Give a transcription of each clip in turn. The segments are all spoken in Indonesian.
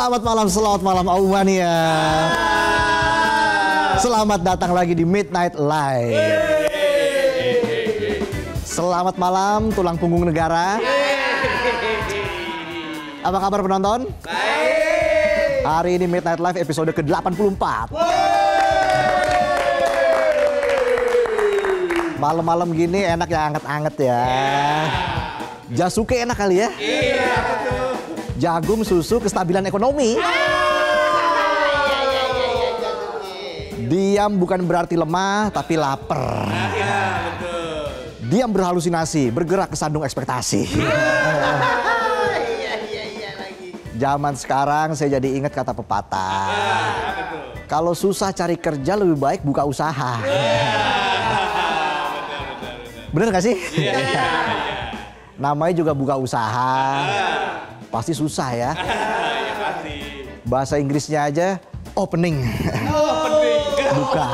Selamat malam Aumania. Selamat datang lagi di Midnight Live. Selamat malam tulang punggung negara. Apa kabar penonton? Baik. Hari ini Midnight Live episode ke-84. Malam-malam gini enak ya, anget-anget ya. Jasuke enak kali ya? Iya, betul. Jagung, susu, kestabilan ekonomi. Diam bukan berarti lemah, tapi lapar. Iya, betul. Diam berhalusinasi, bergerak ke sandung ekspektasi. Iya lagi. Zaman sekarang saya jadi ingat kata pepatah. Betul. Kalau susah cari kerja lebih baik buka usaha. Bener gak sih? Iya. Namanya juga buka usaha. Pasti susah ya. Ya pasti. Bahasa Inggrisnya aja opening. Penting. Buka.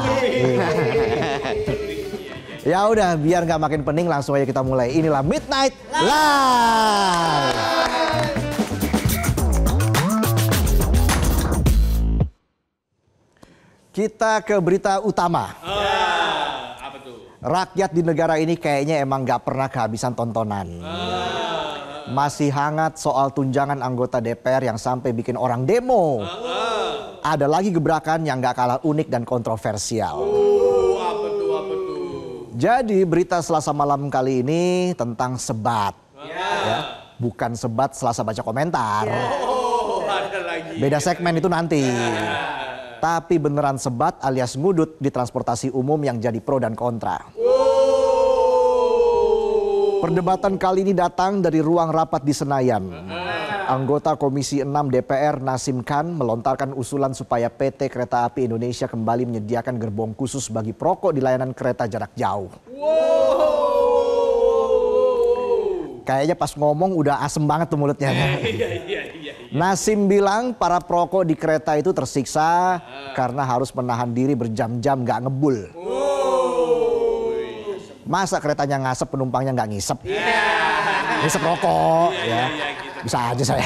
Ya udah, biar nggak makin pening langsung aja kita mulai. Inilah Midnight Live. Kita ke berita utama. Apa tuh? Rakyat di negara ini kayaknya emang nggak pernah kehabisan tontonan. Masih hangat soal tunjangan anggota DPR yang sampai bikin orang demo. Ada lagi gebrakan yang nggak kalah unik dan kontroversial. Apa tuh? Jadi berita Selasa malam kali ini tentang sebat. Ya, bukan sebat Selasa baca komentar. Oh, ada lagi. Beda segmen itu nanti. Tapi beneran sebat alias ngudut di transportasi umum yang jadi pro dan kontra. Perdebatan kali ini datang dari ruang rapat di Senayan. Anggota Komisi 6 DPR Nasim Khan melontarkan usulan supaya PT Kereta Api Indonesia kembali menyediakan gerbong khusus bagi perokok di layanan kereta jarak jauh. Kayaknya pas ngomong udah asem banget tuh mulutnya. Iya. Nasim bilang para perokok di kereta itu tersiksa karena harus menahan diri berjam-jam gak ngebul. Masa keretanya ngasep penumpangnya nggak ngisep? Ngisep rokok ya. Bisa aja saya.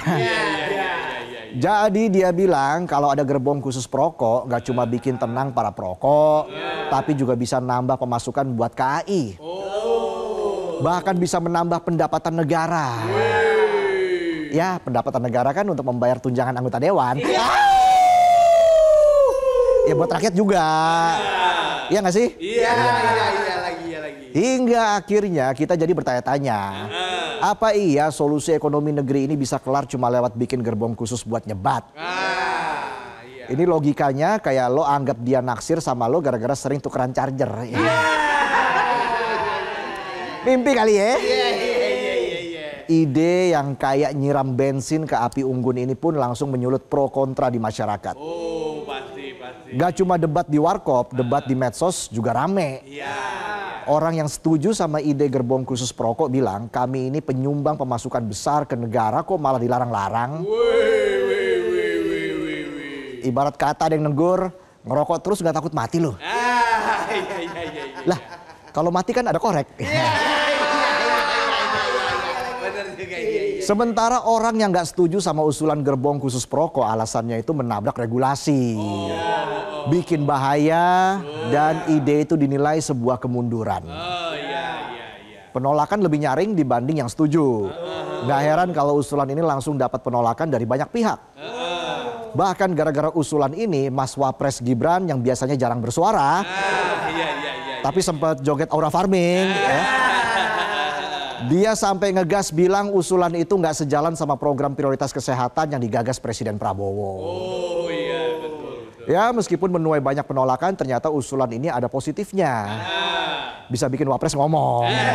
Jadi dia bilang kalau ada gerbong khusus perokok nggak cuma bikin tenang para perokok, tapi juga bisa nambah pemasukan buat KAI. Bahkan bisa menambah pendapatan negara. Ya, pendapatan negara kan untuk membayar tunjangan anggota dewan. Ya buat rakyat juga. Iya nggak sih? Iya lagi. Hingga akhirnya kita jadi bertanya-tanya, apa iya solusi ekonomi negeri ini bisa kelar cuma lewat bikin gerbong khusus buat nyebat? Iya. Ini logikanya kayak lo anggap dia naksir sama lo gara-gara sering tukeran charger. Mimpi kali ya? Iya. Ide yang kayak nyiram bensin ke api unggun ini pun langsung menyulut pro kontra di masyarakat. Oh, pasti. Gak cuma debat di warkop, debat di medsos juga rame. Iya. Orang yang setuju sama ide gerbong khusus perokok bilang kami ini penyumbang pemasukan besar ke negara kok malah dilarang-larang. Ibarat kata ada yang negur, ngerokok terus gak takut mati loh. Iya. Lah, kalau mati kan ada korek. Benar juga iya. Sementara orang yang gak setuju sama usulan gerbong khusus perokok alasannya itu menabrak regulasi. Bikin bahaya dan ide itu dinilai sebuah kemunduran. Iya. Penolakan lebih nyaring dibanding yang setuju. Gak heran kalau usulan ini langsung dapat penolakan dari banyak pihak. Bahkan gara-gara usulan ini Mas Wapres Gibran yang biasanya jarang bersuara, Iya. tapi sempat joget aura farming. Ya. Dia sampai ngegas bilang usulan itu nggak sejalan sama program prioritas kesehatan yang digagas Presiden Prabowo. Oh iya, betul. Ya meskipun menuai banyak penolakan ternyata usulan ini ada positifnya. Bisa bikin Wapres ngomong. Iya.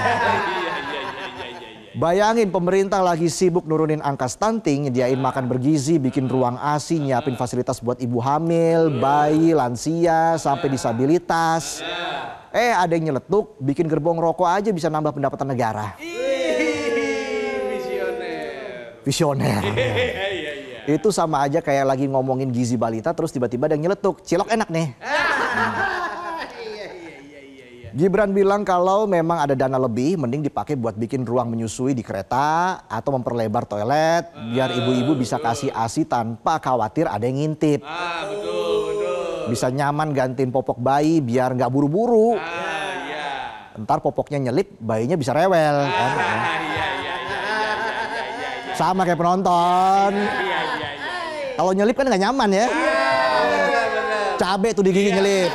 Bayangin pemerintah lagi sibuk nurunin angka stunting, nyediain makan bergizi, bikin ruang ASI, nyiapin fasilitas buat ibu hamil, bayi, lansia, sampai disabilitas. Ada yang nyeletuk, bikin gerbong rokok aja bisa nambah pendapatan negara. Visioner. Iya. Itu sama aja kayak lagi ngomongin gizi balita terus tiba-tiba ada yang nyeletuk, cilok enak nih. Iya. Gibran bilang kalau memang ada dana lebih, mending dipakai buat bikin ruang menyusui di kereta atau memperlebar toilet, biar ibu-ibu bisa kasih ASI tanpa khawatir ada yang ngintip. Betul. Bisa nyaman gantiin popok bayi biar nggak buru-buru. Iya. Ntar popoknya nyelip, bayinya bisa rewel. Kan? Iya. Sama kayak penonton. Iya. Kalau nyelip kan nggak nyaman ya. Cabe tuh di gigi nyelip.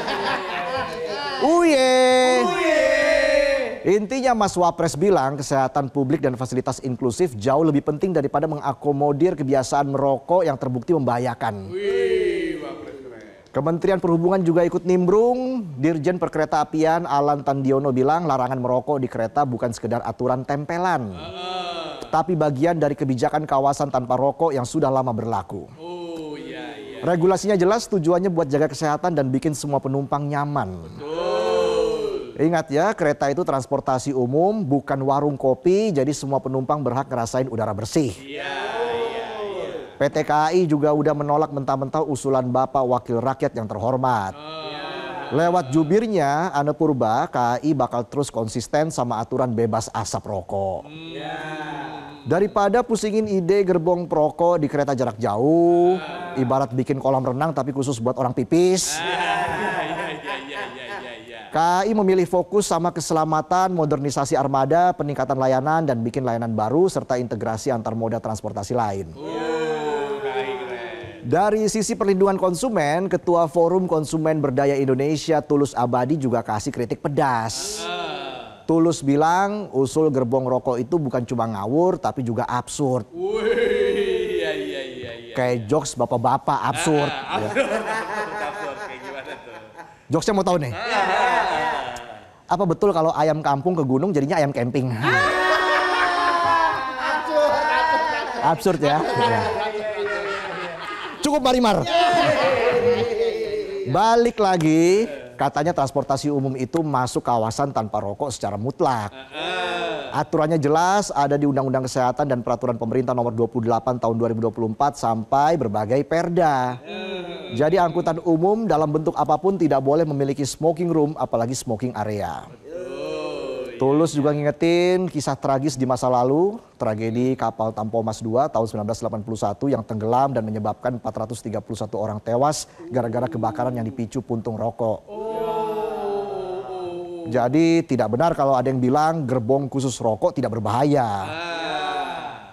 Intinya Mas Wapres bilang kesehatan publik dan fasilitas inklusif jauh lebih penting daripada mengakomodir kebiasaan merokok yang terbukti membahayakan. Kementerian Perhubungan juga ikut nimbrung. Dirjen Perkeretaapian Alan Tandiono bilang larangan merokok di kereta bukan sekedar aturan tempelan, tapi bagian dari kebijakan kawasan tanpa rokok yang sudah lama berlaku. Regulasinya jelas, tujuannya buat jaga kesehatan dan bikin semua penumpang nyaman. Ingat ya, kereta itu transportasi umum, bukan warung kopi, jadi semua penumpang berhak ngerasain udara bersih. PT KAI juga udah menolak mentah-mentah usulan Bapak Wakil Rakyat yang terhormat. Lewat jubirnya, Ane Purba, KAI bakal terus konsisten sama aturan bebas asap rokok. Daripada pusingin ide gerbong perokok di kereta jarak jauh, ibarat bikin kolam renang tapi khusus buat orang pipis. KAI memilih fokus sama keselamatan, modernisasi armada, peningkatan layanan, dan bikin layanan baru, serta integrasi antar moda transportasi lain. Dari sisi perlindungan konsumen, Ketua Forum Konsumen Berdaya Indonesia Tulus Abadi juga kasih kritik pedas. Tulus bilang usul gerbong rokok itu bukan cuma ngawur tapi juga absurd. Kayak jokes bapak-bapak absurd. Jokesnya mau tahu nih. Apa betul kalau ayam kampung ke gunung jadinya ayam camping? Absurd ya. Cukup Marimar. Balik lagi, katanya transportasi umum itu masuk kawasan tanpa rokok secara mutlak. Aturannya jelas, ada di Undang-Undang Kesehatan dan Peraturan Pemerintah Nomor 28 Tahun 2024 sampai berbagai perda. Jadi angkutan umum dalam bentuk apapun tidak boleh memiliki smoking room, apalagi smoking area. Tulus juga ngingetin kisah tragis di masa lalu, tragedi kapal Tampomas II tahun 1981 yang tenggelam dan menyebabkan 431 orang tewas gara-gara kebakaran yang dipicu puntung rokok. Jadi tidak benar kalau ada yang bilang gerbong khusus rokok tidak berbahaya.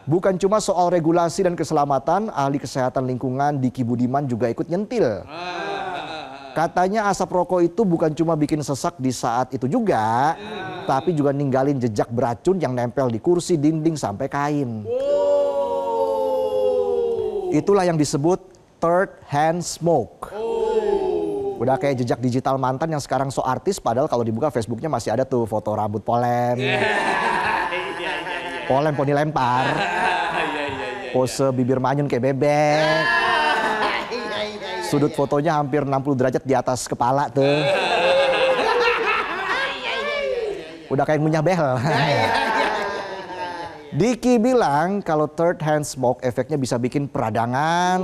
Bukan cuma soal regulasi dan keselamatan, ahli kesehatan lingkungan Diki Budiman juga ikut nyentil. Katanya asap rokok itu bukan cuma bikin sesak di saat itu juga, tapi juga ninggalin jejak beracun yang nempel di kursi, dinding, sampai kain. Itulah yang disebut third hand smoke. Udah kayak jejak digital mantan yang sekarang so artis, padahal kalau dibuka Facebooknya masih ada tuh foto rambut polem. Polem poni lempar. Pose bibir manyun kayak bebek. Sudut fotonya hampir 60 derajat di atas kepala tuh. Udah kayak ngunyah behel. Diki bilang kalau third hand smoke efeknya bisa bikin peradangan,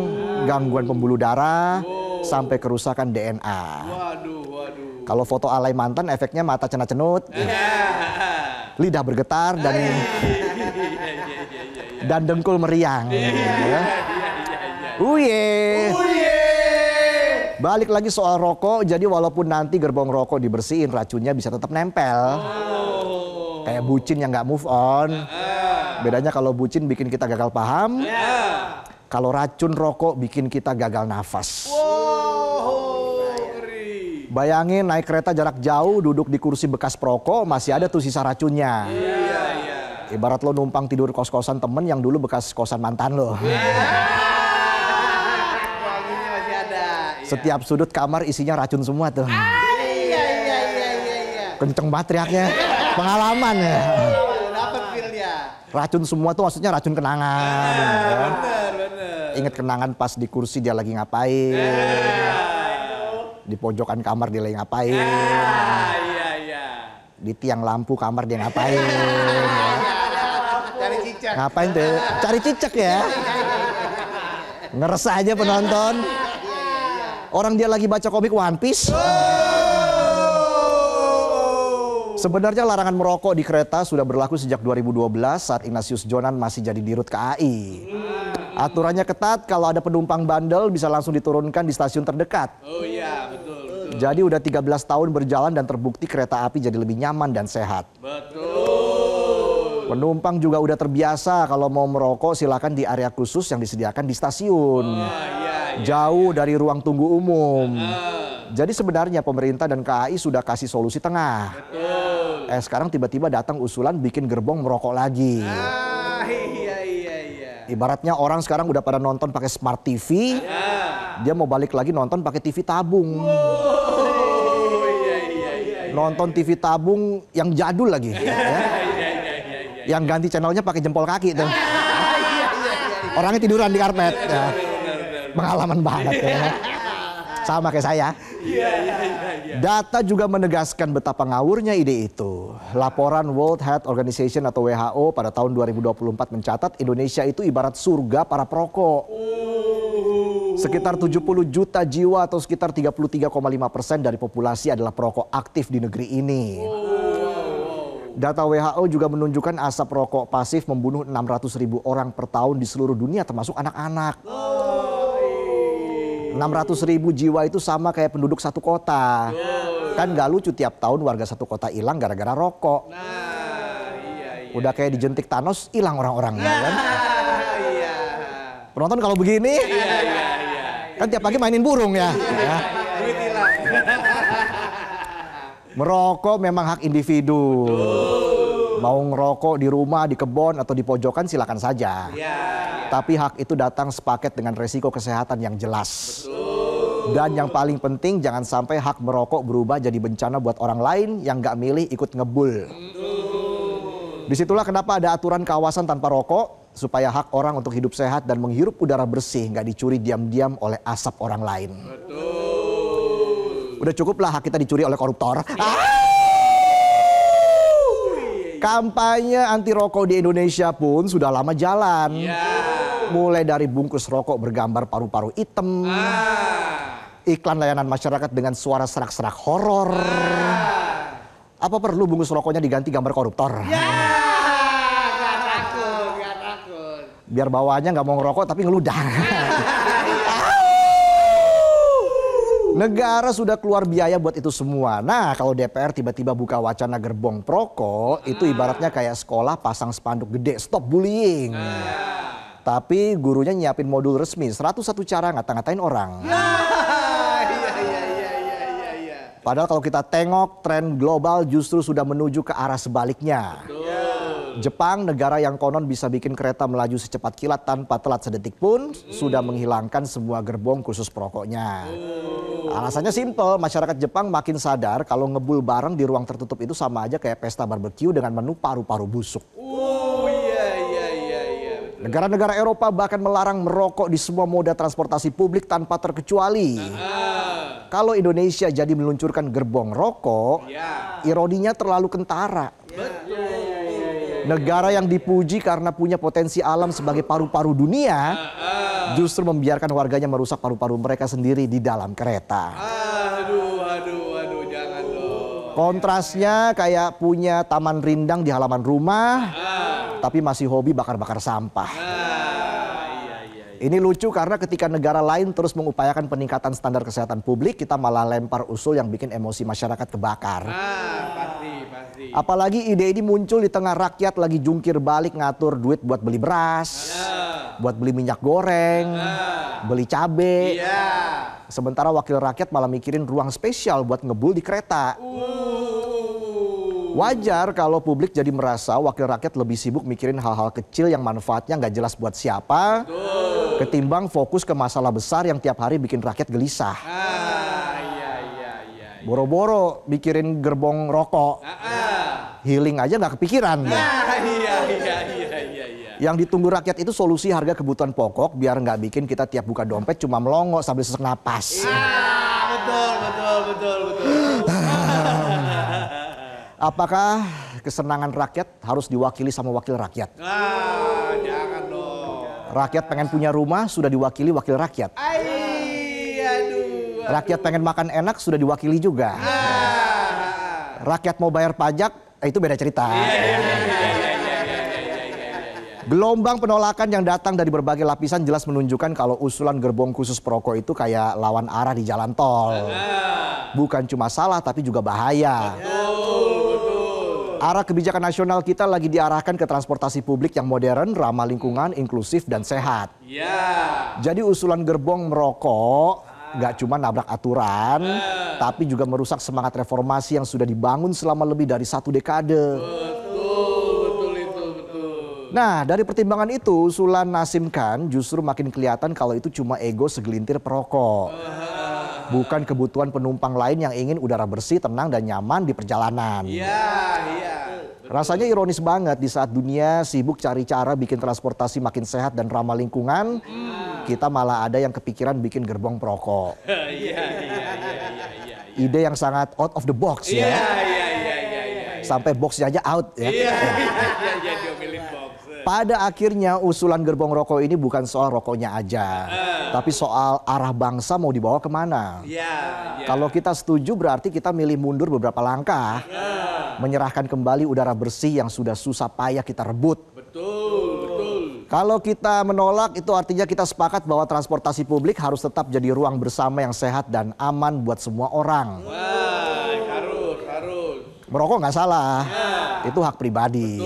gangguan pembuluh darah, sampai kerusakan DNA. Kalau foto alay mantan efeknya mata cenut-cenut, lidah bergetar, dan dengkul meriang. Balik lagi soal rokok, jadi walaupun nanti gerbong rokok dibersihin, racunnya bisa tetap nempel. Kayak bucin yang nggak move on. Bedanya kalau bucin bikin kita gagal paham, kalau racun rokok bikin kita gagal nafas. Bayangin naik kereta jarak jauh, duduk di kursi bekas perokok, masih ada tuh sisa racunnya. Ibarat lo numpang tidur kos-kosan temen yang dulu bekas kosan mantan lo. Setiap sudut kamar isinya racun semua tuh. Kenceng banget teriaknya. Pengalaman ya. Racun semua tuh maksudnya racun kenangan. Ingat kenangan pas di kursi dia lagi ngapain. Di pojokan kamar dia lagi ngapain. Di tiang lampu kamar dia ngapain. Ngapain tuh? Cari cicak ya. Ngeres aja penonton. Orang dia lagi baca komik One Piece. Sebenarnya larangan merokok di kereta sudah berlaku sejak 2012 saat Ignatius Jonan masih jadi dirut KAI. Aturannya ketat, kalau ada penumpang bandel bisa langsung diturunkan di stasiun terdekat. Oh iya, betul, betul. Jadi udah 13 tahun berjalan dan terbukti kereta api jadi lebih nyaman dan sehat. Betul. Penumpang juga udah terbiasa kalau mau merokok silakan di area khusus yang disediakan di stasiun. Jauh dari ruang tunggu umum. Jadi sebenarnya pemerintah dan KAI sudah kasih solusi tengah. Sekarang tiba-tiba datang usulan bikin gerbong merokok lagi. Ibaratnya orang sekarang udah pada nonton pakai smart TV, dia mau balik lagi nonton pakai TV tabung. Nonton TV tabung yang jadul lagi, ya. Yang ganti channelnya pakai jempol kaki tuh. Orangnya tiduran di karpet. Ya. Pengalaman banget ya. Sama kayak saya. Data juga menegaskan betapa ngawurnya ide itu. Laporan World Health Organization atau WHO pada tahun 2024 mencatat Indonesia itu ibarat surga para perokok. Sekitar 70 juta jiwa atau sekitar 33,5% dari populasi adalah perokok aktif di negeri ini. Data WHO juga menunjukkan asap rokok pasif membunuh 600.000 orang per tahun di seluruh dunia termasuk anak-anak. 600.000 jiwa itu sama kayak penduduk satu kota. Kan gak lucu tiap tahun warga satu kota hilang gara-gara rokok. Udah kayak dijentik Thanos, hilang orang-orangnya kan. Penonton kalau begini, kan tiap pagi mainin burung ya. Merokok memang hak individu. Mau ngerokok di rumah, di kebun, atau di pojokan silakan saja. Tapi hak itu datang sepaket dengan resiko kesehatan yang jelas. Dan yang paling penting jangan sampai hak merokok berubah jadi bencana buat orang lain yang gak milih ikut ngebul. Disitulah kenapa ada aturan kawasan tanpa rokok, supaya hak orang untuk hidup sehat dan menghirup udara bersih gak dicuri diam-diam oleh asap orang lain. Udah cukuplah hak kita dicuri oleh koruptor. Kampanye anti rokok di Indonesia pun sudah lama jalan. Mulai dari bungkus rokok bergambar paru-paru hitam, iklan layanan masyarakat dengan suara serak-serak horor. Apa perlu bungkus rokoknya diganti gambar koruptor? Gak takut. Biar bawaannya nggak mau ngerokok tapi ngeludah. Negara sudah keluar biaya buat itu semua. Nah, kalau DPR tiba-tiba buka wacana gerbong perokok, itu ibaratnya kayak sekolah pasang spanduk gede, stop bullying. Tapi gurunya nyiapin modul resmi, 101 cara ngata-ngatain orang. Padahal kalau kita tengok tren global justru sudah menuju ke arah sebaliknya. Jepang, negara yang konon bisa bikin kereta melaju secepat kilat tanpa telat sedetik pun, sudah menghilangkan semua gerbong khusus perokoknya. Alasannya simple, masyarakat Jepang makin sadar kalau ngebul bareng di ruang tertutup itu sama aja kayak pesta barbeque dengan menu paru-paru busuk. Negara-negara Eropa bahkan melarang merokok di semua moda transportasi publik tanpa terkecuali. Kalau Indonesia jadi meluncurkan gerbong rokok, ironinya terlalu kentara. Negara yang dipuji karena punya potensi alam sebagai paru-paru dunia, justru membiarkan warganya merusak paru-paru mereka sendiri di dalam kereta. Aduh, jangan dong. Kontrasnya kayak punya taman rindang di halaman rumah, tapi masih hobi bakar-bakar sampah. Ini lucu karena ketika negara lain terus mengupayakan peningkatan standar kesehatan publik, kita malah lempar usul yang bikin emosi masyarakat kebakar. Pasti. Apalagi ide ini muncul di tengah rakyat lagi jungkir balik ngatur duit buat beli beras, buat beli minyak goreng, beli cabe. Sementara wakil rakyat malah mikirin ruang spesial buat ngebul di kereta. Wajar kalau publik jadi merasa wakil rakyat lebih sibuk mikirin hal-hal kecil yang manfaatnya nggak jelas buat siapa, ketimbang fokus ke masalah besar yang tiap hari bikin rakyat gelisah. Boro-boro mikirin gerbong rokok, healing aja nggak kepikiran. Yang ditunggu rakyat itu solusi harga kebutuhan pokok biar nggak bikin kita tiap buka dompet cuma melongo sambil sesak napas. Betul. Apakah kesenangan rakyat harus diwakili sama wakil rakyat? Jangan dong. Rakyat pengen punya rumah sudah diwakili wakil rakyat. Rakyat pengen makan enak sudah diwakili juga. rakyat mau bayar pajak, itu beda cerita. Gelombang penolakan yang datang dari berbagai lapisan jelas menunjukkan kalau usulan gerbong khusus perokok itu kayak lawan arah di jalan tol. Bukan cuma salah tapi juga bahaya. Arah kebijakan nasional kita lagi diarahkan ke transportasi publik yang modern, ramah lingkungan, inklusif, dan sehat. Jadi usulan gerbong merokok gak cuma nabrak aturan, tapi juga merusak semangat reformasi yang sudah dibangun selama lebih dari 1 dekade. Nah, dari pertimbangan itu, usulan Nasim Khan justru makin kelihatan kalau itu cuma ego segelintir perokok. Bukan kebutuhan penumpang lain yang ingin udara bersih, tenang, dan nyaman di perjalanan. Rasanya ironis banget di saat dunia sibuk cari cara bikin transportasi makin sehat dan ramah lingkungan, kita malah ada yang kepikiran bikin gerbong perokok. Ide yang sangat out of the box ya. Sampai boxnya aja out ya. Pada akhirnya usulan gerbong rokok ini bukan soal rokoknya aja, tapi soal arah bangsa mau dibawa kemana. Kalau kita setuju berarti kita milih mundur beberapa langkah, menyerahkan kembali udara bersih yang sudah susah payah kita rebut. Kalau kita menolak itu artinya kita sepakat bahwa transportasi publik harus tetap jadi ruang bersama yang sehat dan aman buat semua orang. Merokok nggak salah, itu hak pribadi.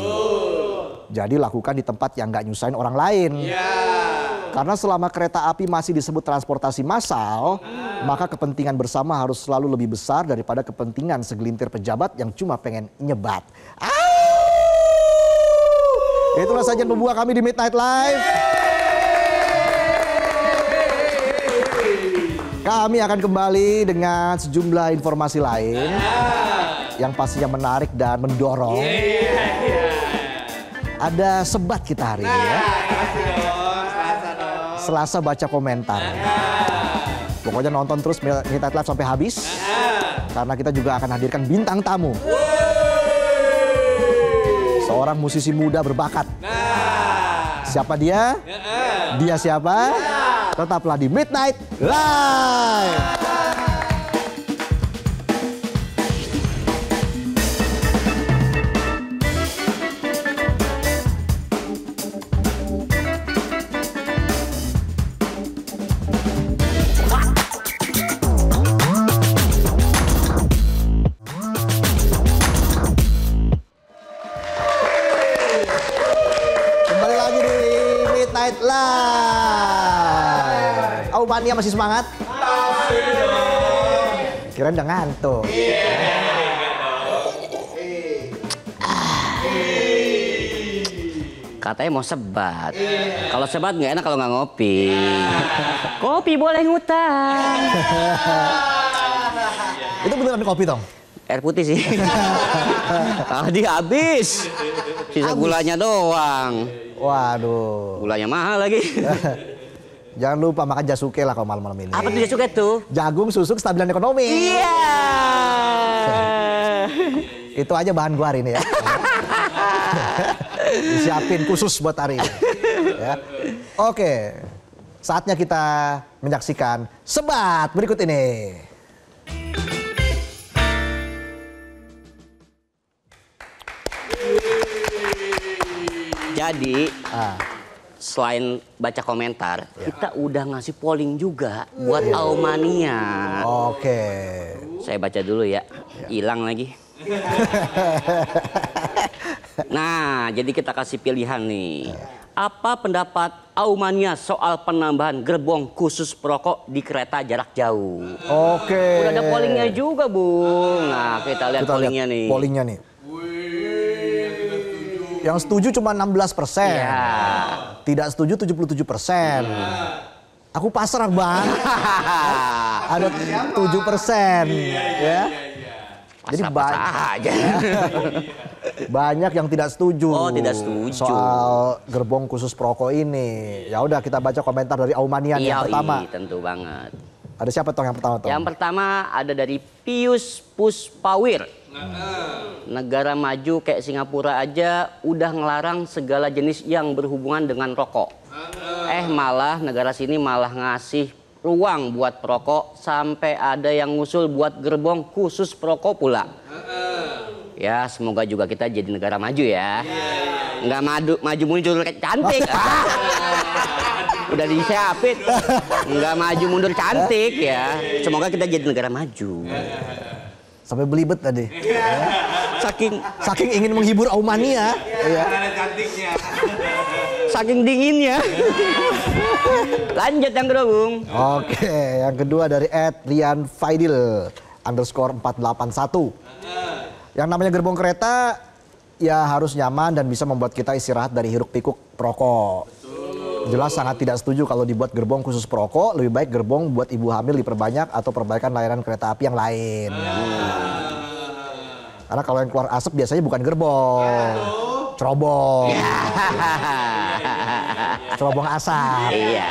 Jadi lakukan di tempat yang nggak nyusahin orang lain. Karena selama kereta api masih disebut transportasi massal, maka kepentingan bersama harus selalu lebih besar daripada kepentingan segelintir pejabat yang cuma pengen nyebat. Itulah saja pembuah kami di Midnight Live. Kami akan kembali dengan sejumlah informasi lain yang pastinya menarik dan mendorong. Ada sebat kita hari ini ya. Selasa baca komentar. Pokoknya nonton terus Midnight Live sampai habis. Karena kita juga akan hadirkan bintang tamu. Seorang musisi muda berbakat. Siapa dia? Dia siapa? Tetaplah di Midnight Live. Mania masih semangat? Kirain udah ngantuk. Katanya mau sebat. Kalau sebat nggak enak kalau nggak ngopi. Kopi boleh ngutang. Itu beneran kopi dong? Air putih sih. Tadi habis. Sisa gulanya doang. Waduh. Gulanya mahal lagi. Jangan lupa makan jasuke lah kalau malam-malam ini. Apa tuh jasuke tuh? Jagung, susu, kestabilan ekonomi. Iya. Itu aja bahan gua hari ini ya. Disiapin khusus buat hari ini. Ya. Oke, saatnya kita menyaksikan sebat berikut ini. Jadi, selain baca komentar, kita udah ngasih polling juga buat Aumania. Oke. Saya baca dulu ya, hilang lagi. Nah, jadi kita kasih pilihan nih. Apa pendapat Aumania soal penambahan gerbong khusus perokok di kereta jarak jauh? Oke. Udah ada pollingnya juga, Bung. Nah, kita lihat pollingnya nih. Pollingnya nih. Yang setuju cuma 16%. Ya. Tidak setuju 77%. Aku pasrah bang. Ada 7%. Ya. Jadi aja. Banyak yang tidak setuju. Oh, tidak setuju. Soal gerbong khusus perokok ini. Ya udah kita baca komentar dari Aumania yang pertama. Tentu banget. Ada siapa Tong yang pertama Tong? Yang pertama ada dari Pius Puspawir. Negara maju kayak Singapura aja udah ngelarang segala jenis yang berhubungan dengan rokok. Malah negara sini malah ngasih ruang buat perokok sampai ada yang ngusul buat gerbong khusus perokok pula. Ya semoga juga kita jadi negara maju ya. Nggak maju mundur cantik. Udah disiapin. Nggak maju mundur cantik ya. Semoga kita jadi negara maju. Sampai belibet tadi. Saking ingin menghibur Aumania. Ya. Ada cantiknya. Saking dinginnya. Lanjut yang kedua, Bung. Oke, yang kedua dari @rianfaidil_481. Yang namanya gerbong kereta ya harus nyaman dan bisa membuat kita istirahat dari hiruk pikuk perokok. Jelas sangat tidak setuju kalau dibuat gerbong khusus perokok. Lebih baik gerbong buat ibu hamil diperbanyak atau perbaikan layanan kereta api yang lain. Karena kalau yang keluar asap biasanya bukan gerbong, cerobong. Cerobong asap. Iya.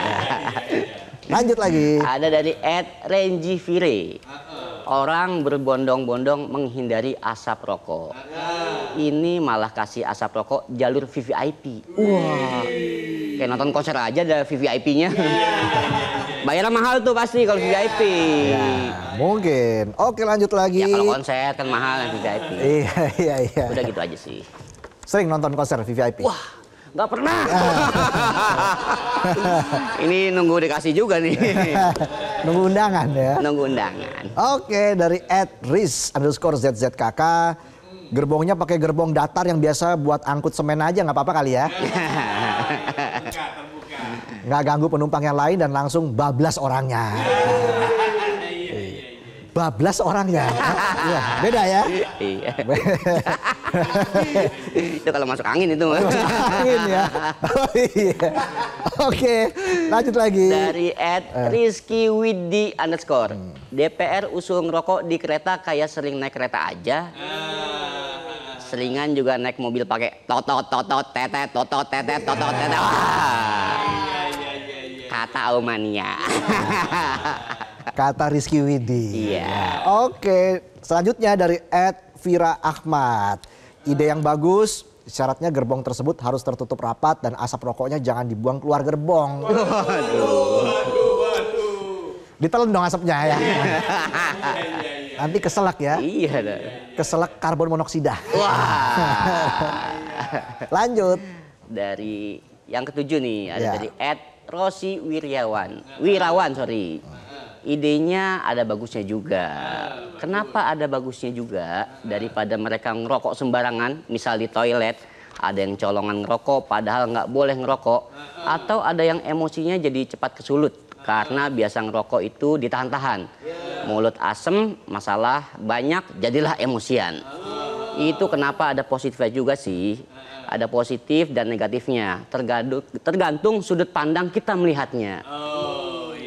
Lanjut lagi. Ada dari @renjivire. Orang berbondong-bondong menghindari asap rokok. Ini malah kasih asap rokok jalur VVIP. Wah, kayak nonton konser aja ada VVIP-nya. Bayarnya mahal tuh pasti kalau VIP. Ya, mungkin. Oke, lanjut lagi. Ya kalau konser kan mahal yang VIP. Iya. Udah gitu aja sih. Sering nonton konser VVIP? Wah, nggak pernah. Ini nunggu dikasih juga nih. Nunggu undangan ya. Nunggu undangan. Oke, dari @riz_zzkk. Gerbongnya pakai gerbong datar yang biasa buat angkut semen aja, nggak apa-apa kali ya. Nggak ganggu penumpang yang lain dan langsung bablas orangnya. Bablas orangnya. Iya, beda ya. Iya. Itu kalau masuk angin itu. Masuk angin ya. Oh, iya. Oke, lanjut lagi. Dari @rizky_widi_. DPR usul ngerokok di kereta kayak sering naik kereta aja. Selingan juga naik mobil pakai totot tetet. Wah. Kata Aumania. Kata Rizky Widi. Iya. Oke, selanjutnya dari @vira_ahmad. Ide yang bagus, syaratnya gerbong tersebut harus tertutup rapat dan asap rokoknya jangan dibuang keluar gerbong. Ditelan dong asapnya ya. Nanti keselak ya. Iya dah. Keselak karbon monoksida. Wah. Lanjut. Dari yang ketujuh nih, ada Ya. dari @rosi Wirawan, sorry. Idenya ada bagusnya juga. Kenapa ada bagusnya juga? Daripada mereka ngerokok sembarangan, misal di toilet, ada yang colongan ngerokok padahal nggak boleh ngerokok. Atau ada yang emosinya jadi cepat kesulut. Karena biasa ngerokok itu ditahan-tahan. Mulut asem, masalah banyak, jadilah emosian. Itu kenapa ada positifnya juga sih. Ada positif dan negatifnya. Tergantung sudut pandang kita melihatnya.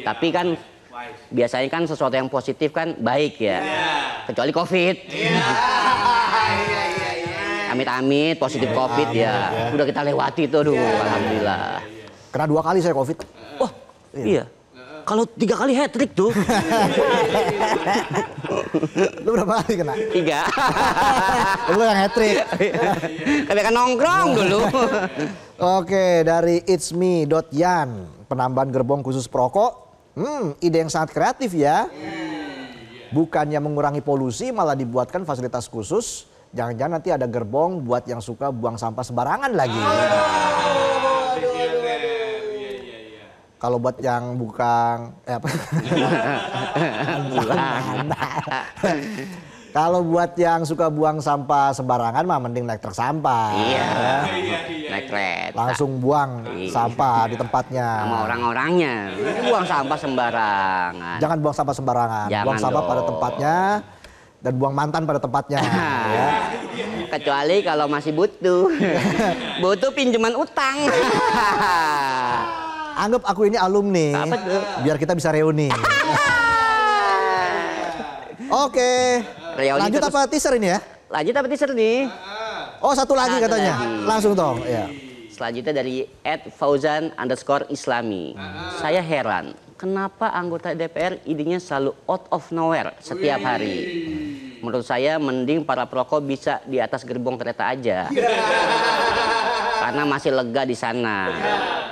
Tapi kan biasanya kan sesuatu yang positif kan baik ya. Kecuali COVID. Amit-amit positif COVID ya. Udah kita lewati itu, aduh alhamdulillah. Kena 2 kali saya COVID. Wah, iya. Kalau 3 kali hat trick tuh. Lu berapa kali kena? 3. Lu yang hat trick. Kebanyakan nongkrong dulu. Oke, dari itsme.yan. Penambahan gerbong khusus perokok. Ide yang sangat kreatif ya. Bukannya mengurangi polusi, malah dibuatkan fasilitas khusus. Jangan-jangan nanti ada gerbong buat yang suka buang sampah sembarangan lagi. Kalau buat yang bukan kalau buat yang suka buang sampah sembarangan mah mending naik truk sampah. Iya. Ya. Naik kereta. Langsung buang sampah di tempatnya. Sama orang-orangnya. Buang sampah sembarangan. Jangan buang sampah sembarangan. Jangan buang sampah pada dong. tempatnya dan buang mantan pada tempatnya. Ya. Kecuali kalau masih butuh. Butuh pinjaman utang. Anggap aku ini alumni. Apa tuh? Biar kita bisa reuni. Oke. Reuni Lanjut terus. apa teaser ini ya? Lanjut apa teaser nih? Oh, satu lagi Ada katanya. lagi. Langsung dong. Ya. Selanjutnya dari @fauzan_islami. Saya heran, kenapa anggota DPR idenya selalu out of nowhere setiap hari? Menurut saya mending para perokok bisa di atas gerbong kereta aja. Karena masih lega di sana.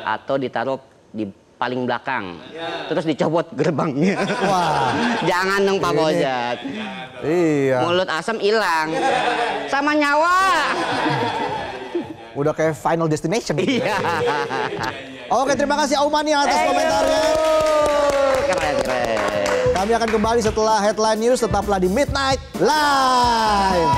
Atau ditaruh di paling belakang. Terus dicopot gerbangnya. Wah. Jangan dong Pak Bojat. Iya. Mulut asam hilang. Sama nyawa. Udah kayak Final Destination. Iya. Oke, terima kasih Aumani atas komentarnya. Keren, keren. Kami akan kembali setelah headline news, tetaplah di Midnight Live.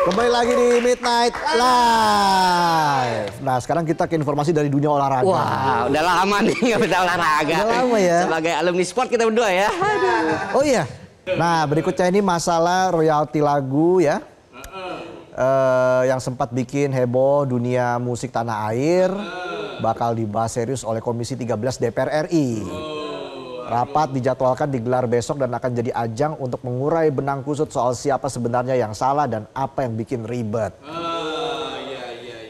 Kembali lagi di Midnight Live. Nah, sekarang kita ke informasi dari dunia olahraga. Wah, udah lama nih nggak bisa olahraga. Udah lama ya. Sebagai alumni sport kita berdua ya. Oh iya. Nah, berikutnya ini masalah royalti lagu ya. Yang sempat bikin heboh dunia musik tanah air. Bakal dibahas serius oleh Komisi 13 DPR RI. Rapat dijadwalkan digelar besok dan akan jadi ajang untuk mengurai benang kusut soal siapa sebenarnya yang salah dan apa yang bikin ribet.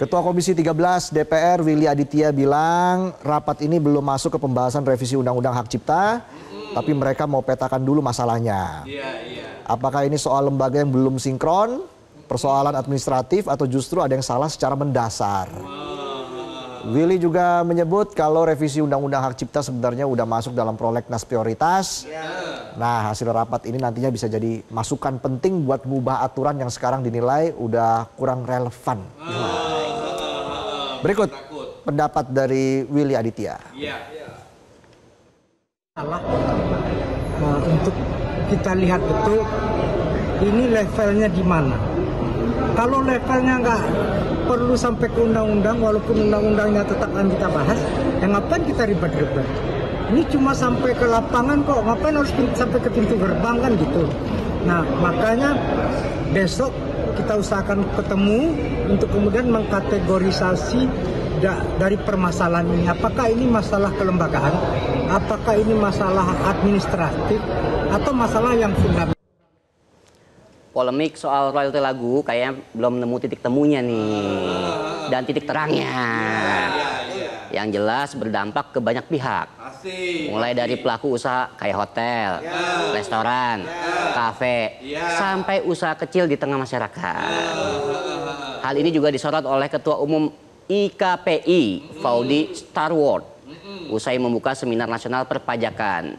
Ketua Komisi 13 DPR Willy Aditya bilang rapat ini belum masuk ke pembahasan revisi Undang-Undang Hak Cipta, tapi mereka mau petakan dulu masalahnya. Apakah ini soal lembaga yang belum sinkron, persoalan administratif, atau justru ada yang salah secara mendasar? Willy juga menyebut kalau revisi Undang-Undang Hak Cipta sebenarnya udah masuk dalam prolegnas prioritas. Nah, hasil rapat ini nantinya bisa jadi masukan penting buat mengubah aturan yang sekarang dinilai udah kurang relevan. Berikut pendapat dari Willy Aditya. Untuk kita lihat betul ini levelnya di mana. Kalau levelnya nggak perlu sampai ke undang-undang, walaupun undang-undangnya tetap akan kita bahas, ya ngapain kita ribet-ribet? Ini cuma sampai ke lapangan kok, ngapain harus sampai ke pintu gerbang kan gitu. Nah, makanya besok kita usahakan ketemu untuk kemudian mengkategorisasi dari permasalahan ini. Apakah ini masalah kelembagaan, apakah ini masalah administratif, atau masalah yang fundamental. Polemik soal royalti lagu kayaknya belum nemu titik temunya nih dan titik terangnya. Yang jelas berdampak ke banyak pihak. Mulai dari pelaku usaha kayak hotel, restoran, kafe, sampai usaha kecil di tengah masyarakat. Hal ini juga disorot oleh Ketua Umum IKPI, Faudy Starwood, usai membuka seminar nasional perpajakan.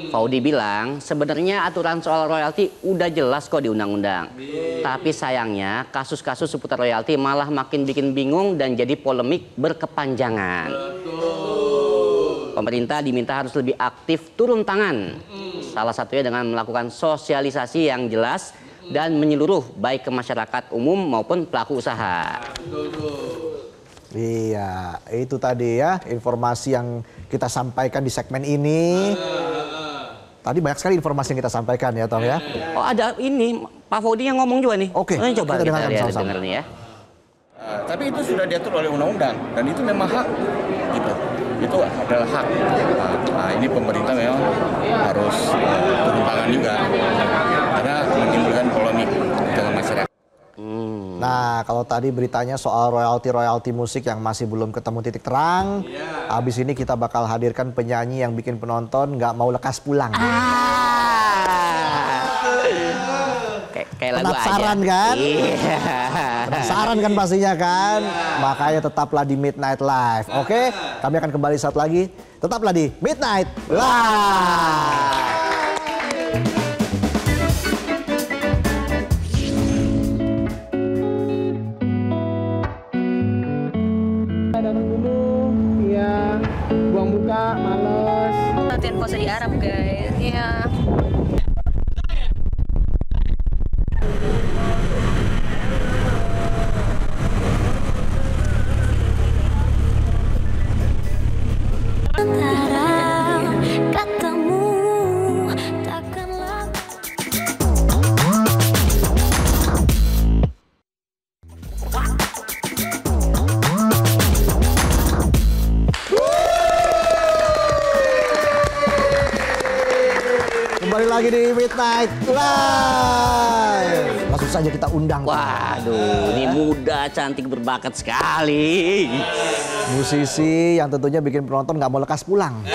Faudy bilang sebenarnya aturan soal royalti udah jelas kok di undang-undang. Tapi sayangnya kasus-kasus seputar royalti malah makin bikin bingung dan jadi polemik berkepanjangan. Pemerintah diminta harus lebih aktif turun tangan. Salah satunya dengan melakukan sosialisasi yang jelas dan menyeluruh baik ke masyarakat umum maupun pelaku usaha. Iya, itu tadi ya informasi yang kita sampaikan di segmen ini. Tadi banyak sekali informasi yang kita sampaikan ya, Tom ya. Oh, ada ini Pak Faudy yang ngomong juga nih. Oke, coba kita kita lihat sama-sama. denger nih ya. Tapi itu sudah diatur oleh undang-undang dan itu memang hak gitu. Itu adalah hak. Nah, ini pemerintah memang harus turun tangan juga karena menimbulkan polemik di tengah masyarakat. Nah, kalau tadi beritanya soal royalti musik yang masih belum ketemu titik terang, abis ini kita bakal hadirkan penyanyi yang bikin penonton nggak mau lekas pulang. Kayak lagu Penasaran aja. kan? Iya. Penasaran kan pastinya kan? Makanya tetaplah di Midnight Live. Oke, kami akan kembali saat lagi. Tetaplah di Midnight Live. Buang buka, males. Latihan puasa di Arab guys. Iya. Kembali lagi di Midnight Live. Langsung saja kita undang. Waduh, ini muda, cantik, berbakat sekali. Musisi yang tentunya bikin penonton nggak mau lekas pulang.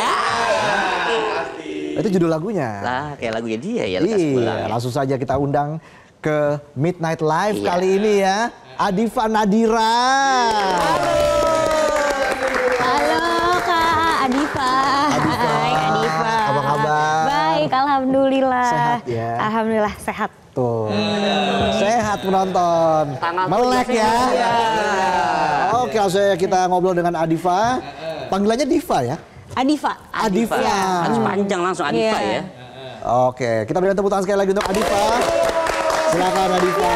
Itu judul lagunya. Lah, kayak lagunya dia ya, lekas pulang. Iya, langsung saja kita undang ke Midnight Live Iya. kali ini ya. Adifa Nadira. Halo Kak Adifa. Adifa. Hai Kak Adifa. Apa kabar? Baik, alhamdulillah. Sehat ya? Alhamdulillah sehat. Tuh. Sehat penonton. Tanggal Melek 17 ya. ya. Oke, langsung saja kita ngobrol dengan Adifa. Panggilannya Diva ya? Adifa. Adifa. Harus panjang langsung Adifa Iya. ya. Oke, kita berikan tepuk tangan sekali lagi untuk Adifa. Silakan Adifa.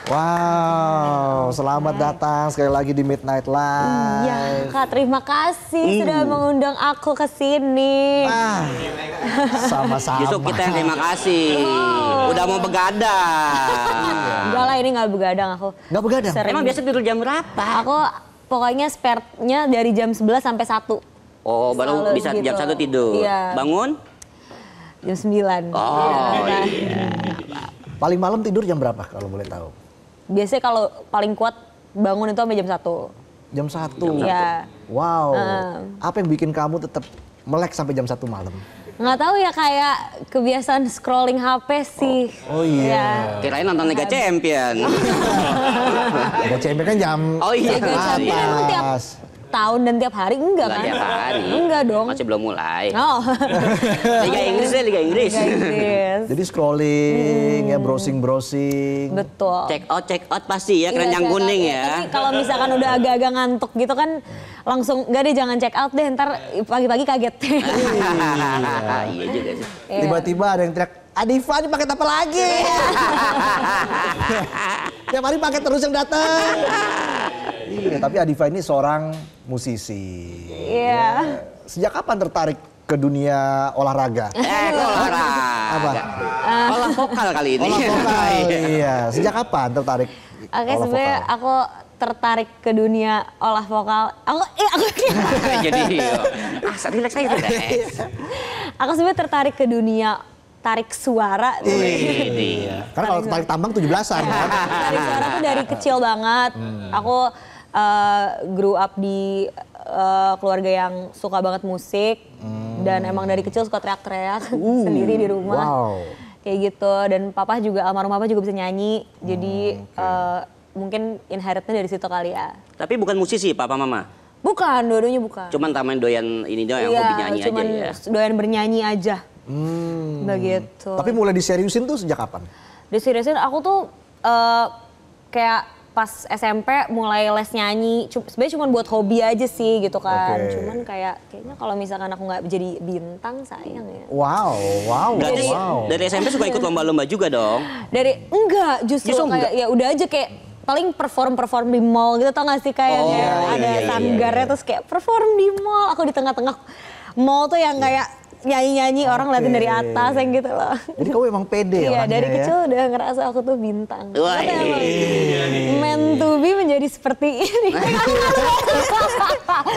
Wow, selamat datang sekali lagi di Midnight Live. Iya, Kak, terima kasih sudah mengundang aku ke sini. Ah, sama-sama. Justru kita yang terima kasih. Udah mau begadang. Enggak lah, ini nggak begadang aku. Nggak begadang? Sering. Emang biasa tidur jam berapa? Aku pokoknya spare-nya dari jam 11 sampai 1. Oh, baru Selalu bisa gitu. jam 1 tidur. Iya. Bangun? Jam 9. Oh, Iya. iya. Paling malam tidur jam berapa kalau boleh tahu? Biasanya kalau paling kuat bangun itu sampai jam 1. Jam 1? Iya. Wow, apa yang bikin kamu tetap melek sampai jam 1 malam? Nggak tahu ya, kayak kebiasaan scrolling HP sih. Oh iya. Kirain nonton Liga Champion. Ada champion kan jam Oh iya. Liga Champion emang tiap atas. tahun dan tiap hari enggak Enggak kan? tiap hari. Enggak dong. Masih belum mulai. Oh. Liga Inggris deh, Liga Inggris. Liga Inggris. Jadi scrolling, ya browsing-browsing. Betul. Check out pasti ya, keranjang Iya, kuning check out. ya. Tapi kalau misalkan udah agak-agak ngantuk gitu kan langsung enggak deh, jangan check out deh, ntar pagi-pagi kaget. Iya juga sih. Tiba-tiba ada yang teriak, Adifa ini paket apa lagi? Tiap hari paket terus yang datang. Iya, tapi Adifa ini seorang musisi. Iya. Sejak kapan tertarik ke dunia olahraga? Kok olahraga. Apa? Olah vokal kali ini. Olah vokal, iya. Sejak kapan tertarik Oke, olah sebenarnya vokal? aku tertarik ke dunia olah vokal. Aku Jadi, relax aja relax. aku sebenarnya tertarik ke dunia tarik suara. Iya. Karena kalau tarik tambang 17-an kan? Tarik suara tuh dari kecil banget. Aku grew up di keluarga yang suka banget musik. Dan emang dari kecil suka teriak-teriak sendiri di rumah. Wow. Kayak gitu. Dan papa juga, almarhum papa juga bisa nyanyi. Jadi mungkin inheritnya dari situ kali ya. Tapi bukan musisi papa mama. Bukan, dua-duanya bukan. Cuman taman doyan ini doang yang Iya, hobi nyanyi cuman aja ya. doyan bernyanyi aja. Begitu. Tapi mulai diseriusin tuh sejak kapan? Diseriusin aku tuh kayak pas SMP mulai les nyanyi. Sebenarnya cuma buat hobi aja sih gitu kan. Oke. Cuman kayaknya kalau misalkan aku nggak jadi bintang sayang ya. Wow. Berarti dari SMP suka ikut lomba-lomba juga dong. Enggak, justru Justru kayak ya udah aja kayak paling perform di mall gitu, tau gak sih kayak ada sanggarnya terus kayak perform di mall. Aku di tengah-tengah mall tuh yang kayak nyanyi-nyanyi orang ngeliatin dari atas yang gitu loh. Jadi kamu emang pede Iya, orangnya dari ya? kecil udah ngerasa aku tuh bintang. Wah, Ternyata emang meant to be menjadi seperti ini.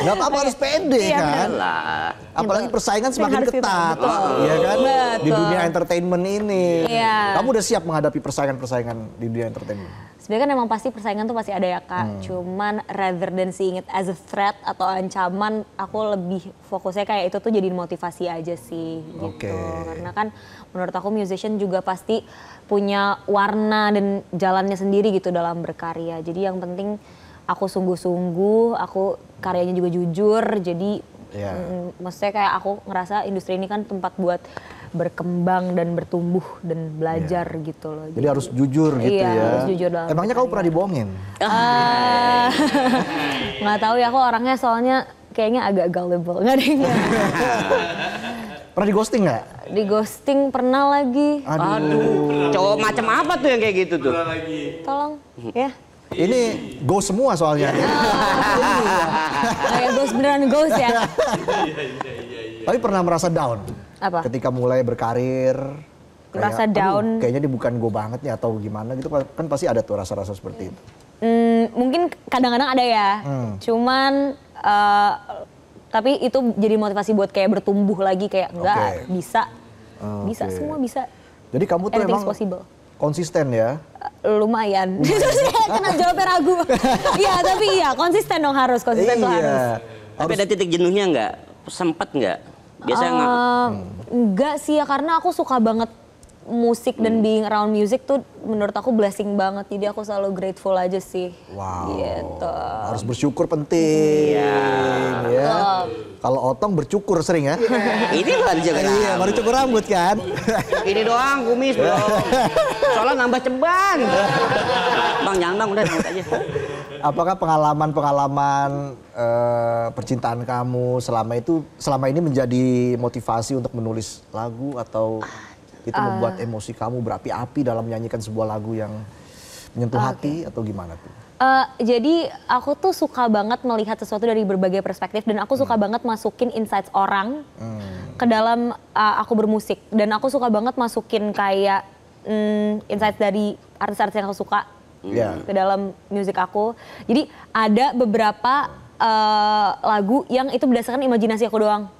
Gak apa-apa harus pede Iya, kan? Lah. Apalagi persaingan semakin harus ketat, kita- ya kan? Betul. Di dunia entertainment ini. Iya. Kamu udah siap menghadapi persaingan-persaingan di dunia entertainment? Sebenarnya kan emang pasti persaingan tuh pasti ada ya Kak. Cuman rather than seeing it as a threat atau ancaman, aku lebih fokusnya kayak itu tuh jadi motivasi aja sih gitu. Oke. Karena kan menurut aku musician juga pasti punya warna dan jalannya sendiri gitu dalam berkarya. Jadi yang penting aku sungguh-sungguh, aku karyanya juga jujur. Jadi Iya. maksudnya kayak aku ngerasa industri ini kan tempat buat berkembang dan bertumbuh dan belajar gitu loh. Jadi harus jujur gitu Iya, ya. harus jujur dalam Emangnya kamu pernah dibohongin? Nggak tahu ya, aku orangnya soalnya kayaknya agak gullible. Nggak deh, nggak. Pernah di ghosting nggak? Di ghosting pernah lagi. Aduh. Cowok macam apa tuh yang kayak gitu tuh? Tolong ya. Ini ghost semua soalnya. Kayak ghost beneran ghost ya. Tapi pernah merasa down? Apa? Ketika mulai berkarir. Merasa kayak, down. "Aduh, kayaknya ini bukan gue banget nih atau gimana gitu. Kan pasti ada tuh rasa-rasa seperti itu. Mungkin kadang-kadang ada ya. Cuman tapi itu jadi motivasi buat kayak bertumbuh lagi kayak enggak bisa. Bisa, semua bisa. Jadi kamu tuh Anything's emang possible. konsisten ya? Lumayan. Kena jawabnya ragu. Iya, tapi iya konsisten dong harus. Konsisten tuh harus. Tapi ada titik jenuhnya nggak? sempet nggak? Biasanya Enggak sih ya, karena aku suka banget musik dan being around music tuh menurut aku blessing banget. Jadi aku selalu grateful aja sih. Wow. Gitu. Harus bersyukur penting. Ya. Kalau Otong bercukur sering ya. ini baru juga Iya, baru cukur rambut kan. Ini doang kumis belum. Soalnya nambah ceban. Bang jangan bang, udah rambut aja. Apakah pengalaman-pengalaman percintaan kamu selama ini menjadi motivasi untuk menulis lagu atau itu membuat emosi kamu berapi-api dalam menyanyikan sebuah lagu yang menyentuh hati atau gimana tuh? Jadi aku tuh suka banget melihat sesuatu dari berbagai perspektif dan aku suka banget masukin insights orang ke dalam aku bermusik, dan aku suka banget masukin kayak insights dari artis-artis yang aku suka ke dalam musik aku. Jadi ada beberapa lagu yang itu berdasarkan imajinasi aku doang.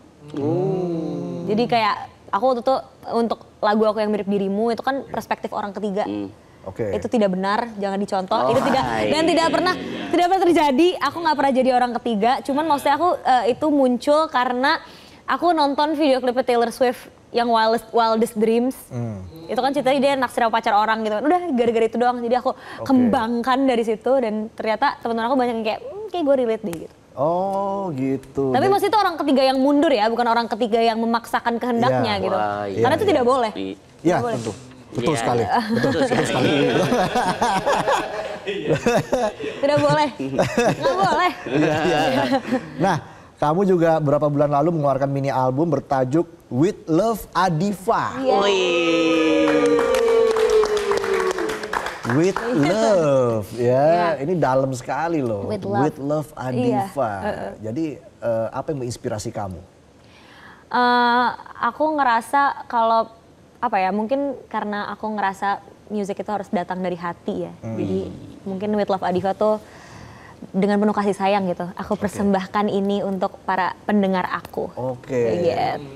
Jadi kayak aku waktu itu untuk lagu aku yang mirip dirimu itu kan perspektif orang ketiga. Itu tidak benar, jangan dicontoh. Itu tidak pernah terjadi. Aku nggak pernah jadi orang ketiga. Cuman maksudnya aku itu muncul karena aku nonton video klipnya Taylor Swift yang Wildest Dreams. Itu kan ceritanya dia naksir sama pacar orang gitu. Udah gara-gara itu doang. Jadi aku kembangkan dari situ dan ternyata teman-teman aku banyak yang kayak gue relate deh gitu. Oh gitu. Tapi maksudnya itu orang ketiga yang mundur ya, bukan orang ketiga yang memaksakan kehendaknya gitu. Karena itu tidak boleh. Iya tentu. Betul sekali. Betul sekali. Tidak boleh. Nggak boleh. Nah, kamu juga beberapa bulan lalu mengeluarkan mini album bertajuk With Love Adifa. With Love, ini dalam sekali loh. With Love Adifa. Jadi apa yang menginspirasi kamu? Aku ngerasa kalau mungkin karena aku ngerasa musik itu harus datang dari hati ya. Jadi mungkin With Love Adifa tuh dengan penuh kasih sayang gitu. Aku persembahkan ini untuk para pendengar aku.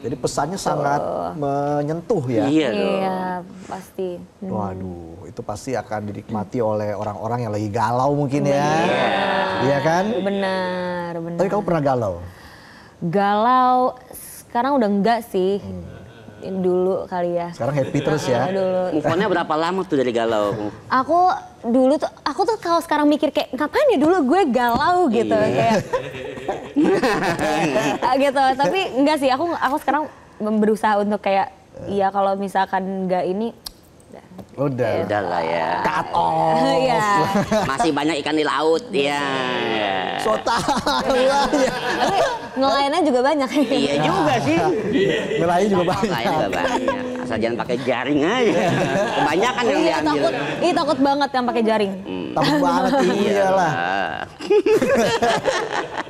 Jadi pesannya sangat menyentuh ya. Iya, pasti. Waduh, itu pasti akan dinikmati oleh orang-orang yang lagi galau mungkin ya. Iya kan? Benar. Tapi kamu pernah galau? Galau, sekarang udah enggak sih. Dulu kali ya. Sekarang happy terus ya. Move on-nya berapa lama tuh dari galau? Aku tuh kalau sekarang mikir kayak ngapain ya dulu gue galau gitu kayak gitu. Tapi enggak sih, aku sekarang berusaha untuk kayak ya kalau misalkan enggak ini udah lah ya. Cut off. Masih banyak ikan di laut ya. So tahu ya. Tapi ngelainnya juga banyak. Iya juga sih. Ngelain juga banyak. Ngelain juga banyak. Asal jangan pakai jaring aja. Kebanyakan yang diambil. Takut banget yang pakai jaring. Takut banget, iyalah.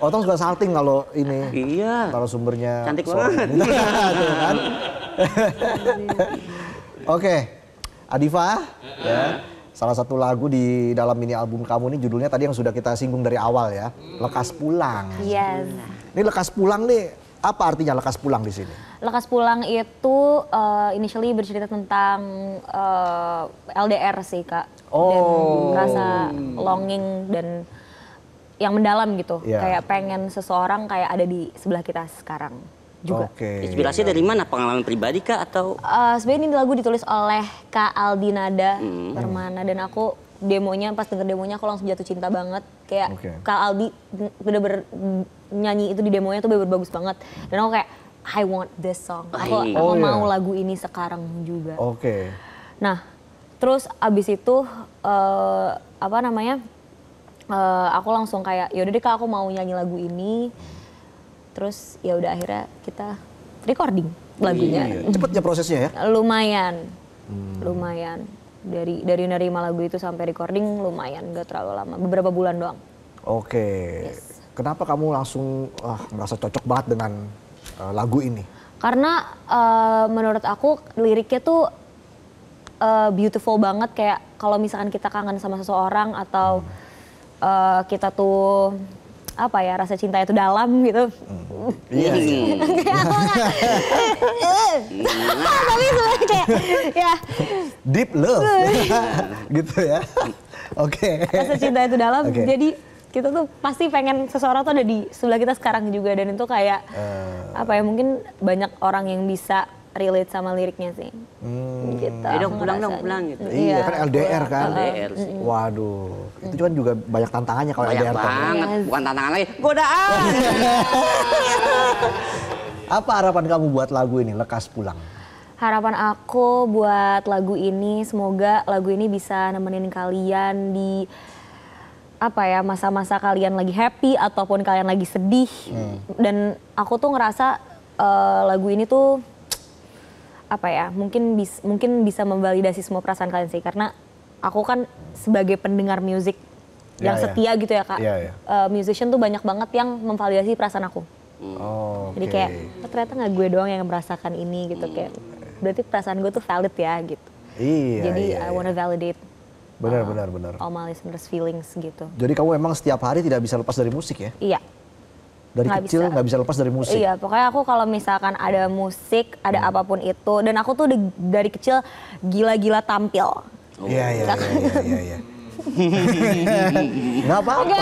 Otong suka salting kalau ini. Iya. Kalau sumbernya. Cantik banget. Kan? Oke, Adifa, ya. Salah satu lagu di dalam mini album kamu ini judulnya tadi yang sudah kita singgung dari awal ya, Lekas Pulang. Yes. Ini Lekas Pulang nih, apa artinya Lekas Pulang di sini? Lekas Pulang itu initially bercerita tentang LDR sih Kak. Dan rasa longing dan yang mendalam gitu. Kayak pengen seseorang kayak ada di sebelah kita sekarang juga. Inspirasi dari mana? Pengalaman pribadi kah atau? Sebenarnya ini lagu ditulis oleh Kak Aldi Nada Permana dan aku pas denger demonya aku langsung jatuh cinta banget. Kayak Kak Aldi bener-bener nyanyi itu di demonya tuh bener-bener bagus banget. Dan aku kayak I want this song. Aku mau lagu ini sekarang juga. Nah, terus abis itu aku langsung kayak yaudah deh Kak aku mau nyanyi lagu ini. Terus ya udah akhirnya kita recording lagunya. Cepet ya prosesnya ya? Lumayan. Dari nerima lagu itu sampai recording lumayan, gak terlalu lama, beberapa bulan doang. Kenapa kamu langsung merasa cocok banget dengan lagu ini? Karena menurut aku liriknya tuh beautiful banget, kayak kalau misalkan kita kangen sama seseorang atau kita tuh rasa cinta itu dalam gitu. Tapi sebenarnya kayak ya deep love gitu ya. Rasa cinta itu dalam. Jadi kita tuh pasti pengen seseorang tuh ada di sebelah kita sekarang juga, dan itu kayak apa ya, mungkin banyak orang yang bisa relate sama liriknya sih. Gitu. Dong pulang dong pulang gitu. Iya kan LDR kan. LDR sih. Waduh, itu kan juga banyak tantangannya kalau Banyak LDR kan. banget, bukan tantangan lagi, godaan. Apa harapan kamu buat lagu ini, Lekas Pulang? Harapan aku buat lagu ini, semoga lagu ini bisa nemenin kalian di apa ya, masa-masa kalian lagi happy ataupun kalian lagi sedih. Dan aku tuh ngerasa lagu ini tuh apa ya, mungkin bisa memvalidasi semua perasaan kalian sih, karena aku kan sebagai pendengar musik yang setia gitu ya Kak. Musician tuh banyak banget yang memvalidasi perasaan aku. Jadi kayak ternyata nggak gue doang yang merasakan ini gitu, kayak berarti perasaan gue tuh valid ya gitu. Jadi I wanna validate benar. all my listeners feelings gitu. Jadi kamu emang setiap hari tidak bisa lepas dari musik ya? Iya. Dari kecil nggak bisa lepas dari musik? Iya, pokoknya aku kalau misalkan ada musik, ada apapun itu, dan aku tuh dari kecil gila-gila tampil. Iya. Nggak apa-apa.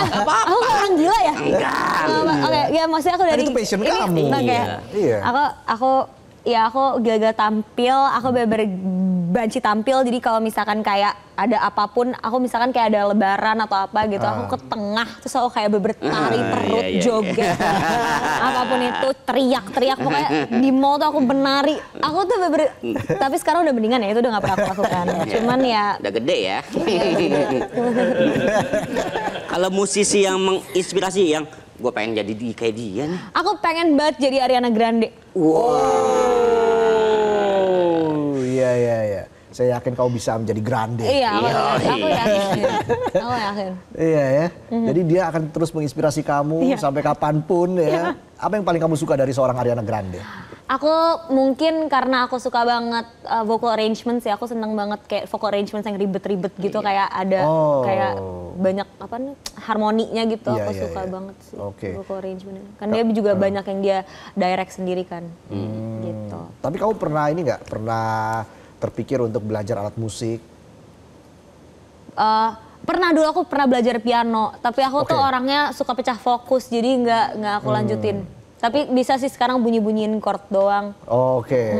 Aku kan orang gila ya? Enggak. Oke, ya maksudnya aku dari Kan itu passion kamu. Oke. Iya. Aku gila-gila tampil, aku bener-bener banci tampil. Jadi kalau misalkan kayak ada apapun, aku misalkan kayak ada lebaran atau apa gitu, aku ke tengah terus aku kayak bertari perut, joget, apapun itu, teriak-teriak, pokoknya di mall tuh aku menari. Aku tuh bener-bener, tapi sekarang udah mendingan ya, itu udah gak pernah aku lakukan. Cuman ya Udah gede ya. Kalau musisi yang menginspirasi, yang gue pengen jadi kayak dia nih. aku pengen banget jadi Ariana Grande. Iya. Saya yakin kau bisa menjadi grande. Iya, aku yakin. Aku yakin. Iya ya. Jadi dia akan terus menginspirasi kamu sampai kapanpun ya. Apa yang paling kamu suka dari seorang Ariana Grande? Aku mungkin karena aku suka banget vocal arrangement sih, aku seneng banget kayak vocal arrangement yang ribet-ribet gitu, kayak ada kayak banyak apa nih harmoninya gitu, aku suka banget sih vocal arrangement. Kan dia juga banyak yang dia direct sendiri kan, gitu. Tapi kamu pernah ini nggak? Pernah terpikir untuk belajar alat musik? Pernah dulu aku pernah belajar piano, tapi aku tuh orangnya suka pecah fokus, jadi nggak aku lanjutin. Tapi bisa sih sekarang bunyi-bunyiin chord doang.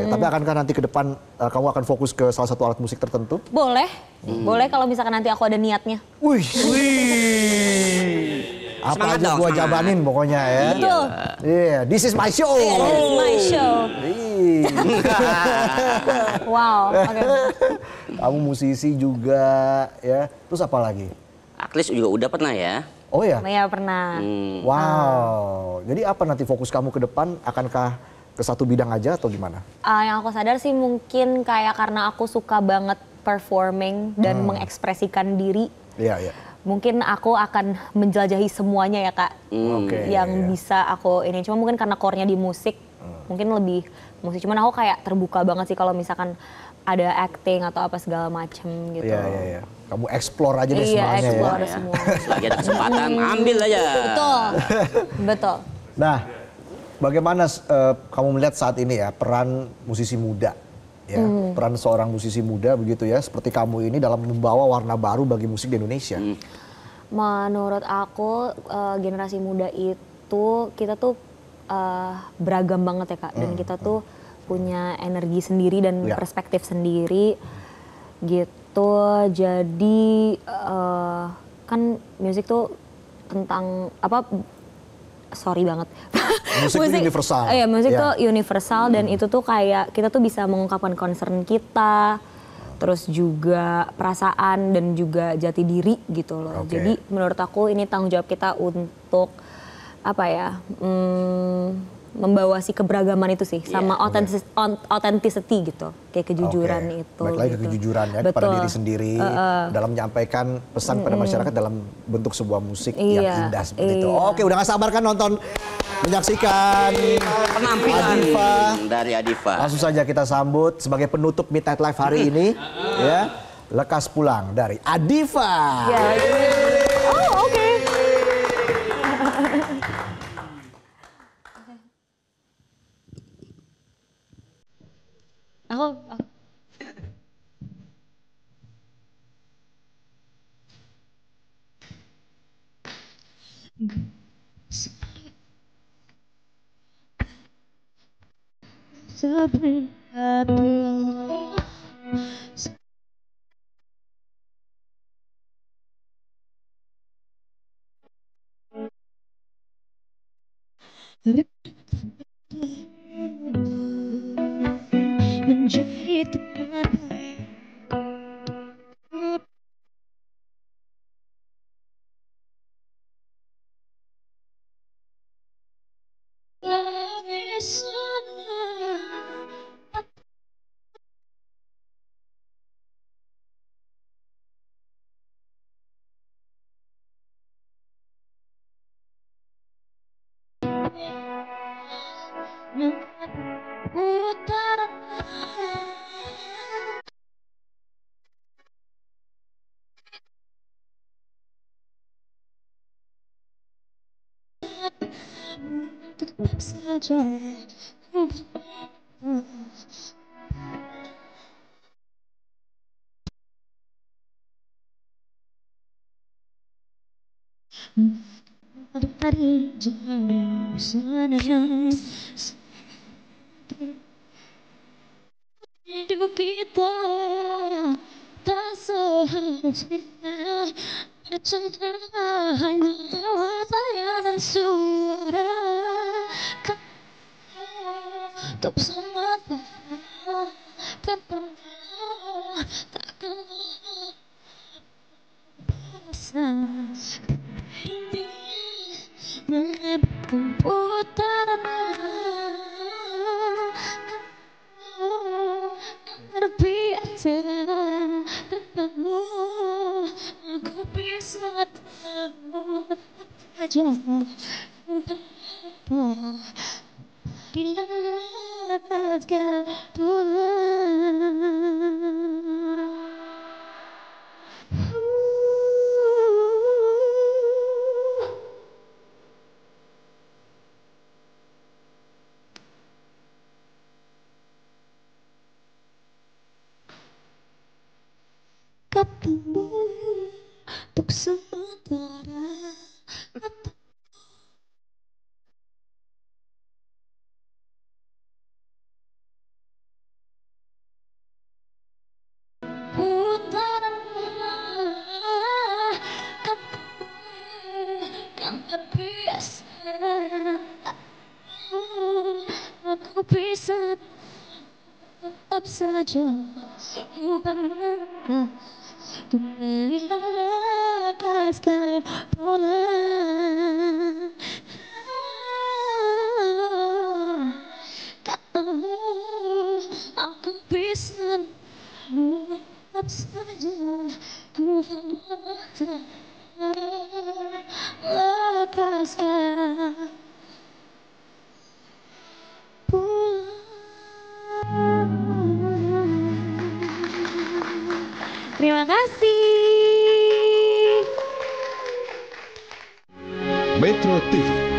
Tapi akankah nanti ke depan kamu akan fokus ke salah satu alat musik tertentu? Boleh, boleh kalau misalkan nanti aku ada niatnya. Wih. Apa aja gua jabanin pokoknya ya. Betul. Iya, this is my show. This is my show. Wow, oke. Kamu musisi juga ya. Terus apa lagi? Aklis juga udah pernah ya. Oh ya? Iya pernah. Wow. Jadi apa nanti fokus kamu ke depan? Akankah ke satu bidang aja atau gimana? Yang aku sadar sih mungkin kayak karena aku suka banget performing dan mengekspresikan diri. Iya. Mungkin aku akan menjelajahi semuanya ya Kak. Yang bisa aku ini. Cuma mungkin karena core-nya di musik, mungkin lebih musik. Cuman aku kayak terbuka banget sih kalau misalkan ada acting atau apa segala macem gitu. Iya. Kamu explore aja deh Iya, semuanya explore ya. semua. Selagi ada kesempatan, ambil aja. Betul. Nah, bagaimana kamu melihat saat ini ya peran musisi muda? Ya, peran seorang musisi muda begitu ya, seperti kamu ini dalam membawa warna baru bagi musik di Indonesia. Menurut aku generasi muda itu kita tuh beragam banget ya Kak, dan kita tuh punya energi sendiri dan perspektif sendiri gitu. Jadi kan musik tuh tentang apa? Sorry banget. Musik itu universal. Iya, musik tuh universal dan itu tuh kayak kita tuh bisa mengungkapkan concern kita, terus juga perasaan dan juga jati diri gitu loh. Jadi menurut aku ini tanggung jawab kita untuk apa ya? Membawa si keberagaman itu sih sama authenticity gitu, kayak kejujuran itu. Baik lagi gitu. kejujuran ya kepada diri sendiri dalam menyampaikan pesan pada masyarakat dalam bentuk sebuah musik yang indah seperti itu. Oke, udah gak sabar kan nonton menyaksikan Penampilan Adifa. dari Adifa. Langsung saja kita sambut sebagai penutup Midnight Live hari ini ya, Lekas Pulang dari Adifa. Oh, oke. Aku menjadi teman tetap saja dari jauh sana hidup kita tak seharusnya bercerita hanya lewat bayangan suara tak bersama takkan bisa ini putaran terbiasa aku bisa tahu aja bila lepaskan ketemu untuk sementara putaran kan terbiasa aku bisa tetap saja lepaskan bola aku bisa tetap saja lepaskan terima kasih. Metro TV